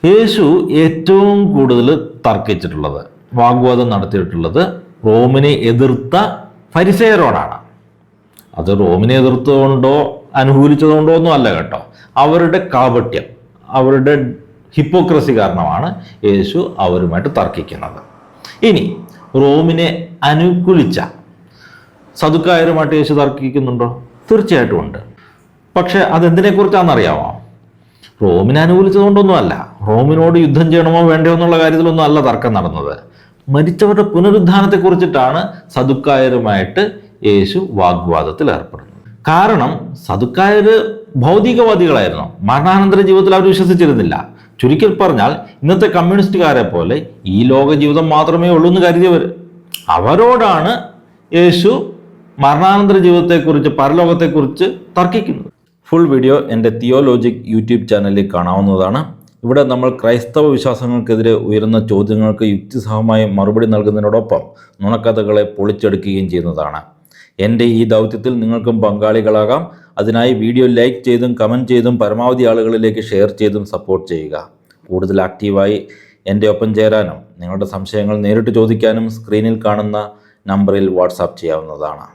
യേശു ഏറ്റവും കൂടുതൽ തർക്കിച്ചിട്ടുള്ളത്, വാഗ്വാദം നടത്തിയിട്ടുള്ളത് റോമിനെ എതിർത്ത ഫരിസേയരോടാണ്. അത് റോമിനെ എതിർത്തുകൊണ്ടോ അനുകൂലിച്ചതുകൊണ്ടോ ഒന്നും അല്ല കേട്ടോ. അവരുടെ കാപട്യം, അവരുടെ ഹിപ്പോക്രസി കാരണമാണ് യേശു അവരുമായിട്ട് തർക്കിക്കുന്നത്. ഇനി റോമിനെ അനുകൂലിച്ച സദുക്കായരുമായിട്ട് യേശു തർക്കിക്കുന്നുണ്ടോ? തീർച്ചയായിട്ടും ഉണ്ട്. പക്ഷെ അതെന്തിനെക്കുറിച്ചാണെന്നറിയാമോ? റോമിനെ അനുകൂലിച്ചതുകൊണ്ടൊന്നുമല്ല, റോമിനോട് യുദ്ധം ചെയ്യണമോ വേണ്ടയോ എന്നുള്ള കാര്യത്തിലൊന്നും അല്ല തർക്കം നടന്നത്. മരിച്ചവരുടെ പുനരുദ്ധാനത്തെക്കുറിച്ചിട്ടാണ് സദുക്കായരുമായിട്ട് യേശു വാഗ്വാദത്തിൽ ഏർപ്പെടുന്നത്. കാരണം സദുക്കായര് ഭൗതികവാദികളായിരുന്നു, മരണാനന്തര ജീവിതത്തിൽ അവർ വിശ്വസിച്ചിരുന്നില്ല. ചുരുക്കി പറഞ്ഞാൽ ഇന്നത്തെ കമ്മ്യൂണിസ്റ്റുകാരെ പോലെ ഈ ലോക ജീവിതം മാത്രമേ ഉള്ളൂ എന്ന് കരുതിയവർ. അവരോടാണ് യേശു മരണാനന്തര ജീവിതത്തെക്കുറിച്ച്, പരലോകത്തെക്കുറിച്ച് തർക്കിക്കുന്നത്. ഫുൾ വീഡിയോ എൻ്റെ തിയോലോജിക് യൂട്യൂബ് ചാനലിൽ കാണാവുന്നതാണ്. ഇവിടെ നമ്മൾ ക്രൈസ്തവ വിശ്വാസങ്ങൾക്കെതിരെ ഉയരുന്ന ചോദ്യങ്ങൾക്ക് യുക്തിസഹമായി മറുപടി നൽകുന്നതിനോടൊപ്പം നുണക്കഥകളെ പൊളിച്ചെടുക്കുകയും ചെയ്യുന്നതാണ്. എൻ്റെ ഈ ദൗത്യത്തിൽ നിങ്ങൾക്കും പങ്കാളികളാകാം. അതിനായി വീഡിയോ ലൈക്ക് ചെയ്തും കമൻറ്റ് ചെയ്തും പരമാവധി ആളുകളിലേക്ക് ഷെയർ ചെയ്തും സപ്പോർട്ട് ചെയ്യുക. കൂടുതൽ ആക്റ്റീവായി എൻ്റെ ഒപ്പം ചേരാനും നിങ്ങളുടെ സംശയങ്ങൾ നേരിട്ട് ചോദിക്കാനും സ്ക്രീനിൽ കാണുന്ന നമ്പറിൽ വാട്സാപ്പ് ചെയ്യാവുന്നതാണ്.